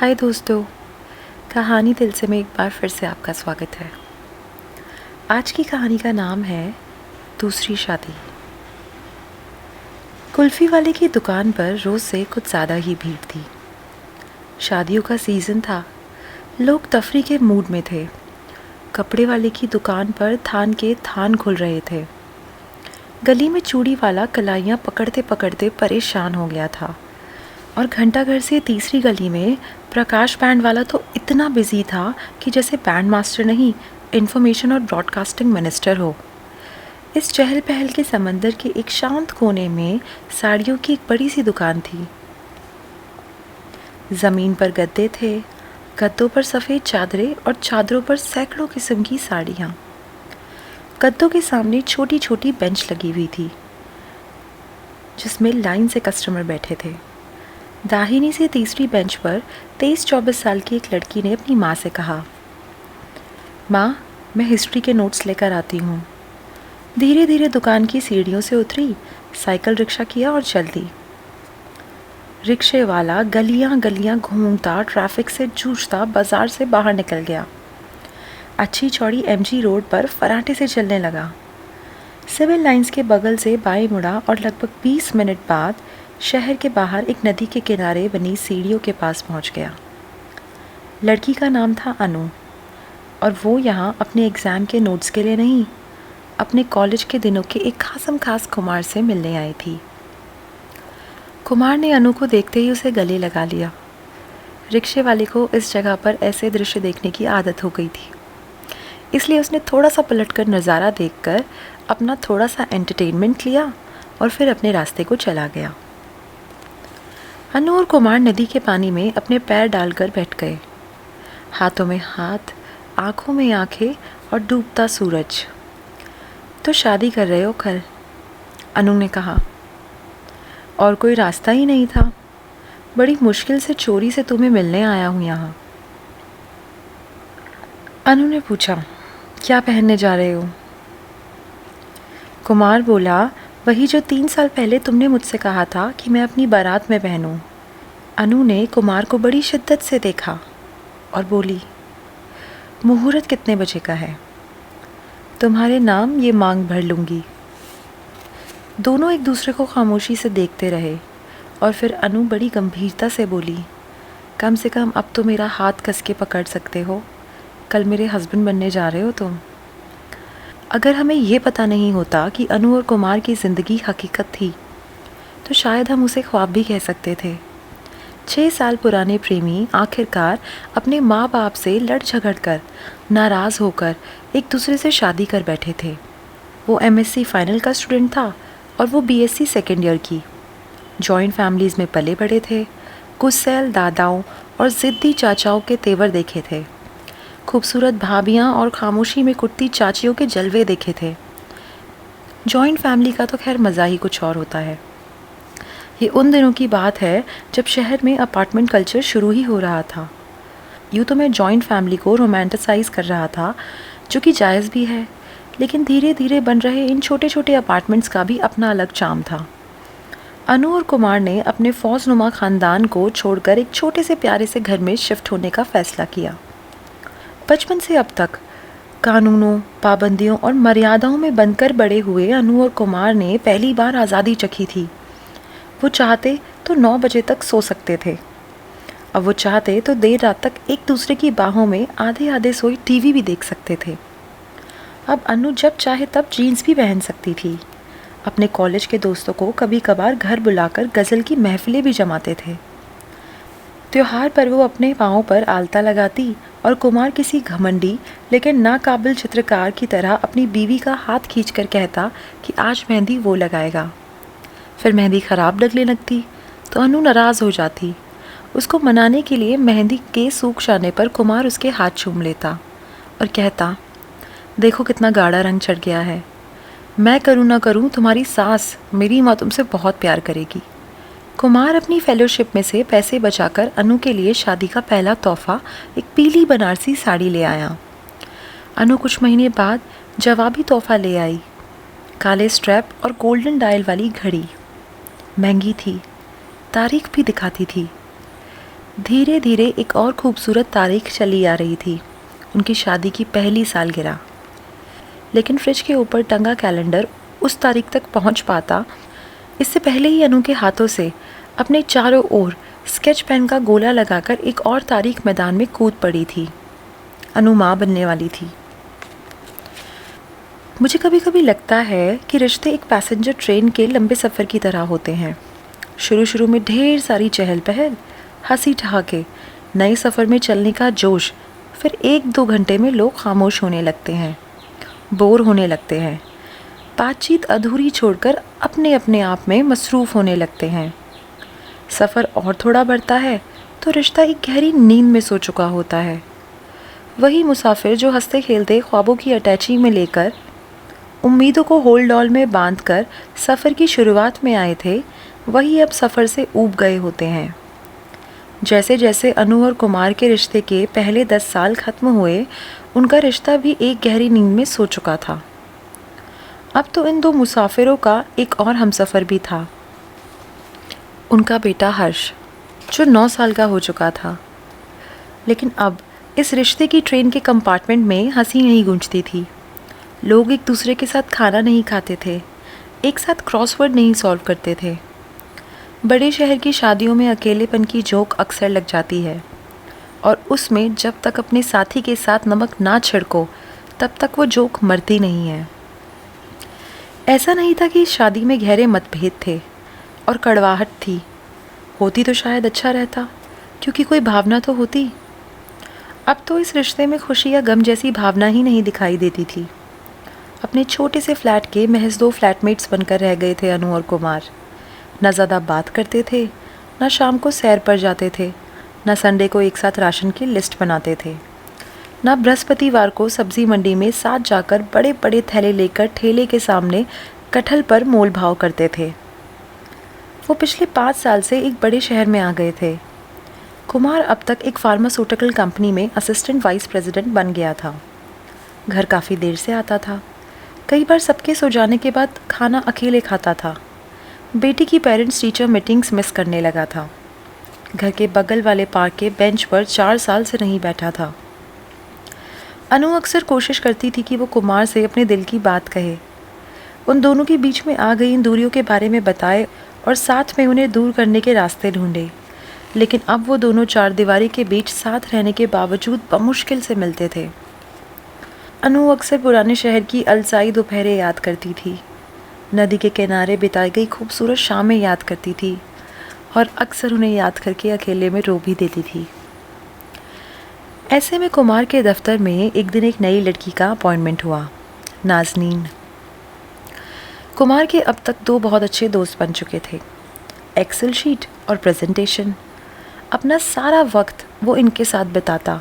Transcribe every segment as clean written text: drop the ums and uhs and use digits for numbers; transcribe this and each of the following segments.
हाय दोस्तों, कहानी दिल से में एक बार फिर से आपका स्वागत है। आज की कहानी का नाम है दूसरी शादी। कुल्फ़ी वाले की दुकान पर रोज़ से कुछ ज़्यादा ही भीड़ थी। शादियों का सीज़न था, लोग तफरी के मूड में थे। कपड़े वाले की दुकान पर थान के थान खुल रहे थे। गली में चूड़ी वाला कलाइयाँ पकड़ते पकड़ते परेशान हो गया था और घंटाघर से तीसरी गली में प्रकाश बैंड वाला तो इतना बिजी था कि जैसे बैंड मास्टर नहीं, इंफॉर्मेशन और ब्रॉडकास्टिंग मिनिस्टर हो। इस चहल पहल के समंदर के एक शांत कोने में साड़ियों की एक बड़ी सी दुकान थी। ज़मीन पर गद्दे थे, गद्दों पर सफ़ेद चादरें और चादरों पर सैकड़ों किस्म की साड़ियाँ। गद्दों के सामने छोटी छोटी बेंच लगी हुई थी जिसमें लाइन से कस्टमर बैठे थे। दाहिनी से तीसरी बेंच पर 23-24 साल की एक लड़की ने अपनी माँ से कहा, माँ, मैं हिस्ट्री के नोट्स लेकर आती हूँ। धीरे धीरे दुकान की सीढ़ियों से उतरी, साइकिल रिक्शा किया और चल दी। रिक्शे वाला गलियाँ गलियाँ घूमता, ट्रैफिक से जूझता बाजार से बाहर निकल गया। अच्छी चौड़ी एमजी रोड पर फराटे से चलने लगा। सिविल लाइंस के बगल से बाएं मुड़ा और लगभग 20 मिनट बाद शहर के बाहर एक नदी के किनारे बनी सीढ़ियों के पास पहुंच गया। लड़की का नाम था अनु और वो यहाँ अपने एग्ज़ाम के नोट्स के लिए नहीं, अपने कॉलेज के दिनों के एक खासम खास कुमार से मिलने आई थी। कुमार ने अनु को देखते ही उसे गले लगा लिया। रिक्शे वाले को इस जगह पर ऐसे दृश्य देखने की आदत हो गई थी, इसलिए उसने थोड़ा सा पलटकर नज़ारा देखकर अपना थोड़ा सा एंटरटेनमेंट लिया और फिर अपने रास्ते को चला गया। अनु और कुमार नदी के पानी में अपने पैर डालकर बैठ गए, हाथों में हाथ, आँखों में आँखें और डूबता सूरज। तो शादी कर रहे हो कल? अनु ने कहा। और कोई रास्ता ही नहीं था, बड़ी मुश्किल से चोरी से तुम्हें मिलने आया हूँ यहाँ। अनु ने पूछा, क्या पहनने जा रहे हो? कुमार बोला, वही जो 3 साल पहले तुमने मुझसे कहा था कि मैं अपनी बारात में पहनूं। अनु ने कुमार को बड़ी शिद्दत से देखा और बोली, मुहूर्त कितने बजे का है? तुम्हारे नाम ये मांग भर लूँगी। दोनों एक दूसरे को खामोशी से देखते रहे और फिर अनु बड़ी गंभीरता से बोली, कम से कम अब तो मेरा हाथ कस के पकड़ सकते हो, कल मेरे हस्बैंड बनने जा रहे हो तुम। अगर हमें ये पता नहीं होता कि अनु और कुमार की ज़िंदगी हकीकत थी तो शायद हम उसे ख्वाब भी कह सकते थे। 6 साल पुराने प्रेमी आखिरकार अपने माँ बाप से लड़ झगड़ कर, नाराज़ होकर एक दूसरे से शादी कर बैठे थे। वो एमएससी फाइनल का स्टूडेंट था और वो बीएससी सेकेंड ईयर की। जॉइंट फैमिलीज़ में पले बड़े थे, गुस्सैल दादाओं और ज़िद्दी चाचाओं के तेवर देखे थे, खूबसूरत भाभियाँ और खामोशी में कुटती चाचियों के जलवे देखे थे। जॉइंट फैमिली का तो खैर मज़ा ही कुछ और होता है। ये उन दिनों की बात है जब शहर में अपार्टमेंट कल्चर शुरू ही हो रहा था। यूँ तो मैं जॉइंट फैमिली को रोमांटिसाइज़ कर रहा था, जो कि जायज़ भी है, लेकिन धीरे धीरे बन रहे इन छोटे छोटे अपार्टमेंट्स का भी अपना अलग चार्म था। अनु और कुमार ने अपने फौजनुमा ख़ानदान को छोड़कर एक छोटे से प्यारे से घर में शिफ्ट होने का फ़ैसला किया। बचपन से अब तक कानूनों, पाबंदियों और मर्यादाओं में बंधकर बड़े हुए अनु और कुमार ने पहली बार आज़ादी चखी थी। वो चाहते तो 9 बजे तक सो सकते थे, अब वो चाहते तो देर रात तक एक दूसरे की बाहों में आधे आधे सोई टीवी भी देख सकते थे। अब अनु जब चाहे तब जीन्स भी पहन सकती थी। अपने कॉलेज के दोस्तों को कभी कभार घर बुलाकर गज़ल की महफिलें भी जमाते थे। त्योहार पर वो अपने पाँव पर आलता लगाती और कुमार किसी घमंडी लेकिन नाकाबिल चित्रकार की तरह अपनी बीवी का हाथ खींचकर कहता कि आज मेहंदी वो लगाएगा। फिर मेहंदी ख़राब लगने लगती तो अनु नाराज़ हो जाती। उसको मनाने के लिए मेहंदी के सूख जाने पर कुमार उसके हाथ चूम लेता और कहता, देखो कितना गाढ़ा रंग चढ़ गया है। मैं करूँ ना करूँ, तुम्हारी सास, मेरी माँ तुमसे बहुत प्यार करेगी। कुमार अपनी फेलोशिप में से पैसे बचाकर अनु के लिए शादी का पहला तोहफा एक पीली बनारसी साड़ी ले आया। अनु कुछ महीने बाद जवाबी तोहफा ले आई, काले स्ट्रैप और गोल्डन डायल वाली घड़ी। महंगी थी, तारीख भी दिखाती थी। धीरे धीरे एक और खूबसूरत तारीख चली आ रही थी, उनकी शादी की पहली सालगिरह। लेकिन फ्रिज के ऊपर टंगा कैलेंडर उस तारीख तक पहुंच पाता, इससे पहले ही अनु के हाथों से अपने चारों ओर स्केच पेन का गोला लगाकर एक और तारीख मैदान में कूद पड़ी थी। अनु माँ बनने वाली थी। मुझे कभी कभी लगता है कि रिश्ते एक पैसेंजर ट्रेन के लंबे सफ़र की तरह होते हैं। शुरू शुरू में ढेर सारी चहल पहल, हंसी ठहाके, नए सफ़र में चलने का जोश, फिर 1-2 घंटे में लोग खामोश होने लगते हैं, बोर होने लगते हैं, बातचीत अधूरी छोड़कर अपने अपने आप में मसरूफ़ होने लगते हैं। सफ़र और थोड़ा बढ़ता है तो रिश्ता एक गहरी नींद में सो चुका होता है। वही मुसाफिर जो हंसते खेलते ख्वाबों की अटैची में लेकर, उम्मीदों को होल्ड ऑल में बांधकर सफ़र की शुरुआत में आए थे, वही अब सफ़र से ऊब गए होते हैं। जैसे जैसे अनु और कुमार के रिश्ते के पहले 10 साल ख़त्म हुए, उनका रिश्ता भी एक गहरी नींद में सो चुका था। अब तो इन 2 मुसाफिरों का एक और हमसफ़र भी था, उनका बेटा हर्ष, जो 9 साल का हो चुका था। लेकिन अब इस रिश्ते की ट्रेन के कंपार्टमेंट में हंसी नहीं गूंजती थी। लोग एक दूसरे के साथ खाना नहीं खाते थे, एक साथ क्रॉसवर्ड नहीं सॉल्व करते थे। बड़े शहर की शादियों में अकेलेपन की जोक अक्सर लग जाती है, और उसमें जब तक अपने साथी के साथ नमक ना छिड़को तब तक वो जोक मरती नहीं है। ऐसा नहीं था कि इस शादी में गहरे मतभेद थे और कड़वाहट थी। होती तो शायद अच्छा रहता, क्योंकि कोई भावना तो होती। अब तो इस रिश्ते में खुशी या गम जैसी भावना ही नहीं दिखाई देती थी। अपने छोटे से फ्लैट के महज 2 फ्लैटमेट्स बनकर रह गए थे अनु और कुमार। न ज़्यादा बात करते थे, न शाम को सैर पर जाते थे, न संडे को एक साथ राशन की लिस्ट बनाते थे, न बृहस्पतिवार को सब्ज़ी मंडी में साथ जाकर बड़े बड़े थैले लेकर ठेले के सामने कटहल पर मोल भाव करते थे। वो पिछले 5 साल से एक बड़े शहर में आ गए थे। कुमार अब तक एक फार्मास्यूटिकल कंपनी में असिस्टेंट वाइस प्रेसिडेंट बन गया था। घर काफ़ी देर से आता था, कई बार सबके सो जाने के बाद खाना अकेले खाता था। बेटी की पेरेंट्स टीचर मीटिंग्स मिस करने लगा था। घर के बगल वाले पार्क के बेंच पर 4 साल से नहीं बैठा था। अनु अक्सर कोशिश करती थी कि वो कुमार से अपने दिल की बात कहे, उन दोनों के बीच में आ गई इन दूरियों के बारे में बताए और साथ में उन्हें दूर करने के रास्ते ढूंढे। लेकिन अब वो दोनों चारदीवारी के बीच साथ रहने के बावजूद बमुश्किल से मिलते थे। अनु अक्सर पुराने शहर की अलसाई दोपहरें याद करती थी, नदी के किनारे बिताई गई खूबसूरत शामें याद करती थी, और अक्सर उन्हें याद करके अकेले में रो भी देती थी। ऐसे में कुमार के दफ्तर में एक दिन एक नई लड़की का अपॉइंटमेंट हुआ, नाज़नीन। कुमार के अब तक 2 बहुत अच्छे दोस्त बन चुके थे, एक्सेल शीट और प्रेजेंटेशन। अपना सारा वक्त वो इनके साथ बिताता,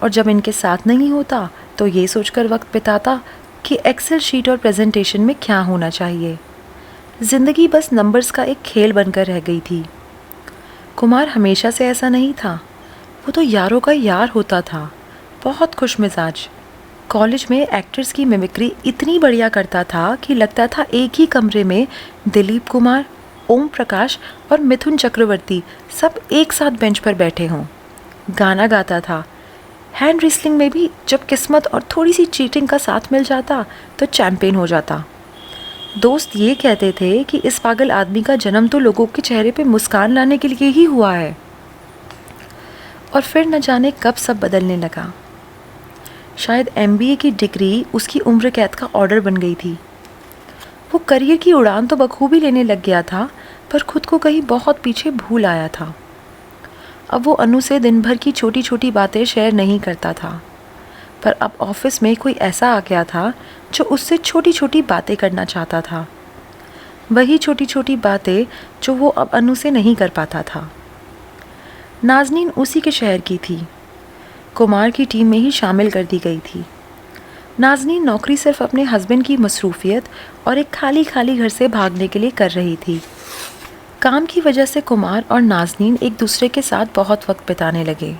और जब इनके साथ नहीं होता तो ये सोचकर वक्त बिताता कि एक्सेल शीट और प्रेजेंटेशन में क्या होना चाहिए। ज़िंदगी बस नंबर्स का एक खेल बनकर रह गई थी। कुमार हमेशा से ऐसा नहीं था, वो तो यारों का यार होता था, बहुत खुश मिजाज। कॉलेज में एक्टर्स की मिमिक्री इतनी बढ़िया करता था कि लगता था एक ही कमरे में दिलीप कुमार, ओम प्रकाश और मिथुन चक्रवर्ती सब एक साथ बेंच पर बैठे हों। गाना गाता था। हैंड रेसलिंग में भी जब किस्मत और थोड़ी सी चीटिंग का साथ मिल जाता तो चैंपियन हो जाता। दोस्त ये कहते थे कि इस पागल आदमी का जन्म तो लोगों के चेहरे पे मुस्कान लाने के लिए ही हुआ है। और फिर न जाने कब सब बदलने लगा। शायद MBA की डिग्री उसकी उम्र कैद का ऑर्डर बन गई थी। वो करियर की उड़ान तो बखूबी लेने लग गया था, पर खुद को कहीं बहुत पीछे भूल आया था। अब वो अनु से दिन भर की छोटी छोटी बातें शेयर नहीं करता था, पर अब ऑफिस में कोई ऐसा आ गया था जो उससे छोटी छोटी बातें करना चाहता था। वही छोटी छोटी बातें जो वो अब अनु से नहीं कर पाता था। नाज़नीन उसी के शहर की थी, कुमार की टीम में ही शामिल कर दी गई थी। नाज़नीन नौकरी सिर्फ अपने हस्बैंड की मसरूफियत और एक खाली खाली घर से भागने के लिए कर रही थी। काम की वजह से कुमार और नाज़नीन एक दूसरे के साथ बहुत वक्त बिताने लगे।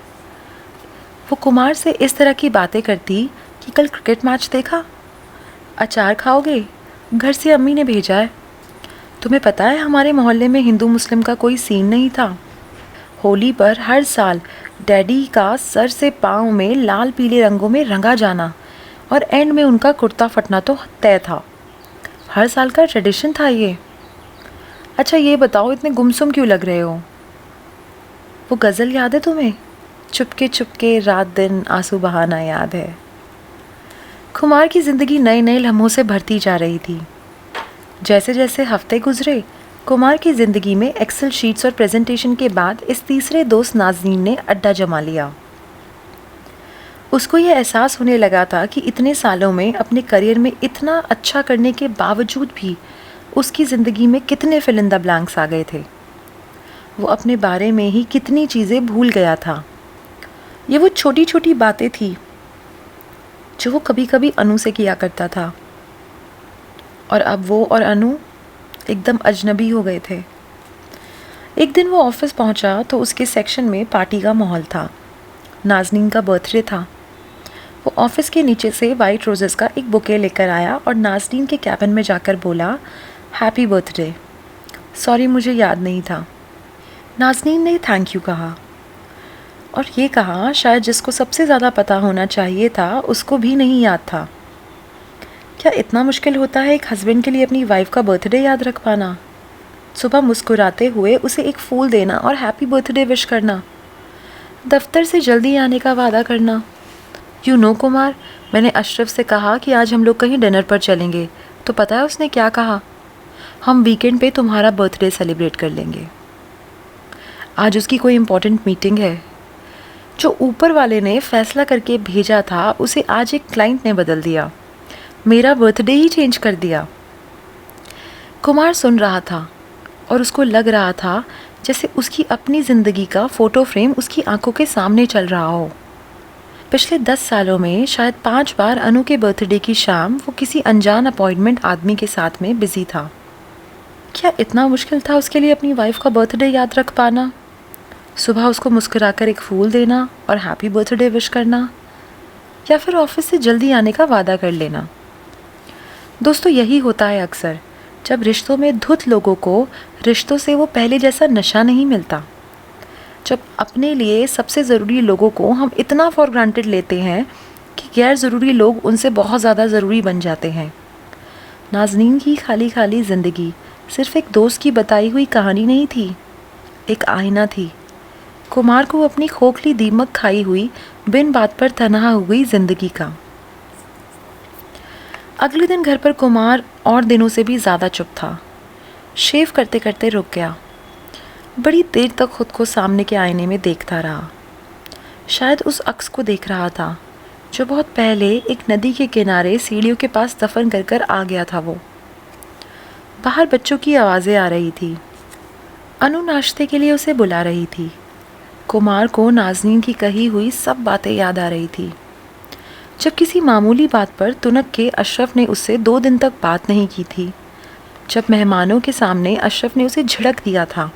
वो कुमार से इस तरह की बातें करती कि कल क्रिकेट मैच देखा? अचार खाओगे? घर से अम्मी ने भेजा है। तुम्हें पता है हमारे मोहल्ले में हिंदू मुस्लिम का कोई सीन नहीं था। होली पर हर साल डैडी का सर से पाँव में लाल पीले रंगों में रंगा जाना और एंड में उनका कुर्ता फटना तो तय था। हर साल का ट्रेडिशन था ये। अच्छा ये बताओ, इतने गुमसुम क्यों लग रहे हो? वो गज़ल याद है तुम्हें? चुपके चुपके रात दिन आंसू बहाना याद है। कुमार की ज़िंदगी नए नए लम्हों से भरती जा रही थी। जैसे जैसे हफ्ते गुजरे, कुमार की ज़िंदगी में एक्सेल शीट्स और प्रेजेंटेशन के बाद इस तीसरे दोस्त नाज़नीन ने अड्डा जमा लिया। उसको ये एहसास होने लगा था कि इतने सालों में अपने करियर में इतना अच्छा करने के बावजूद भी उसकी ज़िंदगी में कितने फिल इन द ब्लैंक्स आ गए थे। वो अपने बारे में ही कितनी चीज़ें भूल गया था। ये वो छोटी छोटी बातें थी जो वो कभी कभी अनु से किया करता था, और अब वो और अनु एकदम अजनबी हो गए थे। एक दिन वो ऑफिस पहुंचा तो उसके सेक्शन में पार्टी का माहौल था। नाज़नीन का बर्थडे था। वो ऑफिस के नीचे से वाइट रोजेस का एक बुके लेकर आया और नाज़नीन के कैबिन में जाकर बोला, हैप्पी बर्थडे। सॉरी मुझे याद नहीं था। नाज़नीन ने थैंक यू कहा और ये कहा शायद जिसको सबसे ज़्यादा पता होना चाहिए था उसको भी नहीं याद था। क्या इतना मुश्किल होता है एक हस्बैंड के लिए अपनी वाइफ का बर्थडे याद रख पाना? सुबह मुस्कुराते हुए उसे एक फूल देना और हैप्पी बर्थडे विश करना, दफ्तर से जल्दी आने का वादा करना। यू नो कुमार, मैंने अशरफ से कहा कि आज हम लोग कहीं डिनर पर चलेंगे, तो पता है उसने क्या कहा? हम वीकेंड पे तुम्हारा बर्थडे सेलिब्रेट कर लेंगे। आज उसकी कोई इम्पोर्टेंट मीटिंग है। जो ऊपर वाले ने फैसला करके भेजा था उसे आज एक क्लाइंट ने बदल दिया, मेरा बर्थडे ही चेंज कर दिया। कुमार सुन रहा था और उसको लग रहा था जैसे उसकी अपनी ज़िंदगी का फ़ोटो फ्रेम उसकी आंखों के सामने चल रहा हो। पिछले 10 सालों में शायद 5 बार अनु के बर्थडे की शाम वो किसी अनजान अपॉइंटमेंट आदमी के साथ में बिजी था। क्या इतना मुश्किल था उसके लिए अपनी वाइफ का बर्थडे याद रख पाना? सुबह उसको मुस्कुराकर एक फूल देना और हैप्पी बर्थडे विश करना, या फिर ऑफिस से जल्दी आने का वादा कर लेना। दोस्तों यही होता है अक्सर, जब रिश्तों में धुत लोगों को रिश्तों से वो पहले जैसा नशा नहीं मिलता। जब अपने लिए सबसे ज़रूरी लोगों को हम इतना फॉर ग्रांटेड लेते हैं कि गैर ज़रूरी लोग उनसे बहुत ज़्यादा ज़रूरी बन जाते हैं। नाज़नीन की खाली खाली ज़िंदगी सिर्फ एक दोस्त की बताई हुई कहानी नहीं थी, एक आईना थी। कुमार को अपनी खोखली दीमक खाई हुई बिन बात पर तनहा हुई ज़िंदगी का। अगले दिन घर पर कुमार और दिनों से भी ज़्यादा चुप था। शेव करते करते रुक गया। बड़ी देर तक खुद को सामने के आईने में देखता रहा। शायद उस अक्स को देख रहा था जो बहुत पहले एक नदी के किनारे सीढ़ियों के पास दफन कर कर आ गया था। वो बाहर बच्चों की आवाज़ें आ रही थी। अनु नाश्ते के लिए उसे बुला रही थी। कुमार को नाज़नीन की कही हुई सब बातें याद आ रही थी। जब किसी मामूली बात पर तुनक के अशरफ ने उससे 2 दिन तक बात नहीं की थी। जब मेहमानों के सामने अशरफ ने उसे झिड़क दिया था।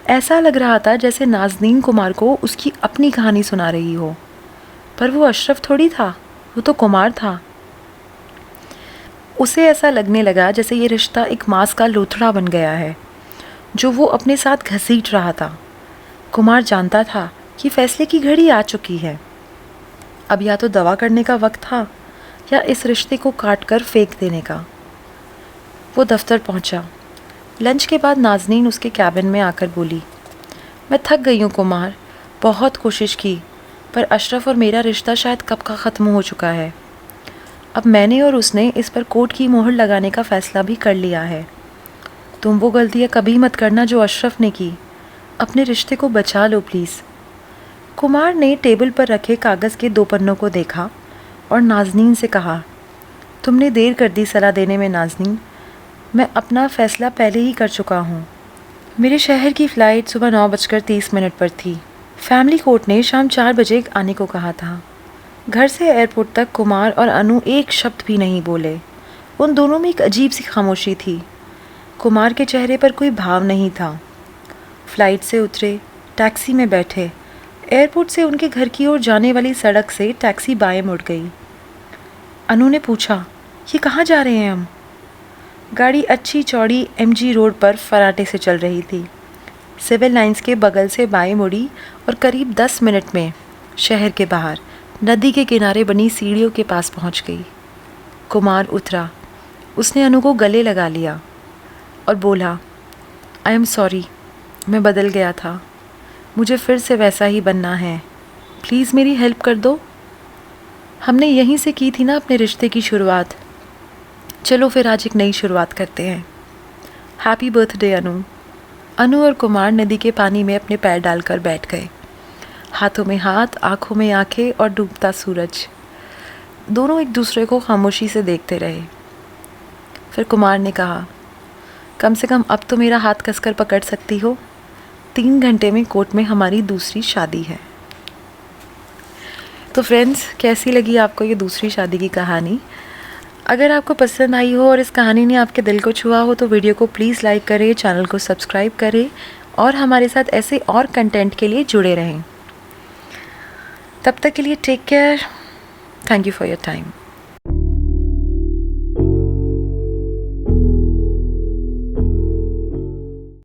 ऐसा लग रहा था जैसे नाज़नीन कुमार को उसकी अपनी कहानी सुना रही हो, पर वो अशरफ थोड़ी था, वो तो कुमार था। उसे ऐसा लगने लगा जैसे ये रिश्ता एक मांस का लोथड़ा बन गया है जो वो अपने साथ घसीट रहा था। कुमार जानता था कि फैसले की घड़ी आ चुकी है। अब या तो दवा करने का वक्त था या इस रिश्ते को काट कर फेंक देने का। वो दफ्तर पहुंचा। लंच के बाद नाज़नीन उसके कैबिन में आकर बोली, मैं थक गई हूँ कुमार, बहुत कोशिश की, पर अशरफ और मेरा रिश्ता शायद कब का ख़त्म हो चुका है। अब मैंने और उसने इस पर कोर्ट की मोहर लगाने का फ़ैसला भी कर लिया है। तुम वो गलतियाँ कभी मत करना जो अशरफ ने की। अपने रिश्ते को बचा लो प्लीज़। कुमार ने टेबल पर रखे कागज़ के 2 पन्नों को देखा और नाज़नीन से कहा, तुमने देर कर दी सलाह देने में नाज़नीन, मैं अपना फ़ैसला पहले ही कर चुका हूँ। मेरे शहर की फ़्लाइट सुबह 9:30 पर थी। फैमिली कोर्ट ने शाम 4 बजे आने को कहा था। घर से एयरपोर्ट तक कुमार और अनु एक शब्द भी नहीं बोले। उन दोनों में एक अजीब सी खामोशी थी। कुमार के चेहरे पर कोई भाव नहीं था। फ़्लाइट से उतरे, टैक्सी में बैठे। एयरपोर्ट से उनके घर की ओर जाने वाली सड़क से टैक्सी बाएं मुड़ गई। अनु ने पूछा, ये कहाँ जा रहे हैं हम? गाड़ी अच्छी चौड़ी MG रोड पर फराटे से चल रही थी। सिविल लाइंस के बगल से बाएं मुड़ी और करीब 10 मिनट में शहर के बाहर नदी के किनारे बनी सीढ़ियों के पास पहुंच गई। कुमार उतरा। उसने अनु को गले लगा लिया और बोला, आई एम सॉरी, मैं बदल गया था, मुझे फिर से वैसा ही बनना है, प्लीज़ मेरी हेल्प कर दो। हमने यहीं से की थी ना अपने रिश्ते की शुरुआत, चलो फिर आज एक नई शुरुआत करते हैं। हैप्पी बर्थडे अनु। अनु और कुमार नदी के पानी में अपने पैर डालकर बैठ गए, हाथों में हाथ, आँखों में आँखें और डूबता सूरज। दोनों एक दूसरे को खामोशी से देखते रहे। फिर कुमार ने कहा, कम से कम अब तो मेरा हाथ कसकर पकड़ सकती हो, 3 घंटे में कोर्ट में हमारी दूसरी शादी है। तो फ्रेंड्स, कैसी लगी आपको ये दूसरी शादी की कहानी? अगर आपको पसंद आई हो और इस कहानी ने आपके दिल को छुआ हो तो वीडियो को प्लीज़ लाइक करें, चैनल को सब्सक्राइब करें और हमारे साथ ऐसे और कंटेंट के लिए जुड़े रहें। तब तक के लिए take care. Thank you for your time.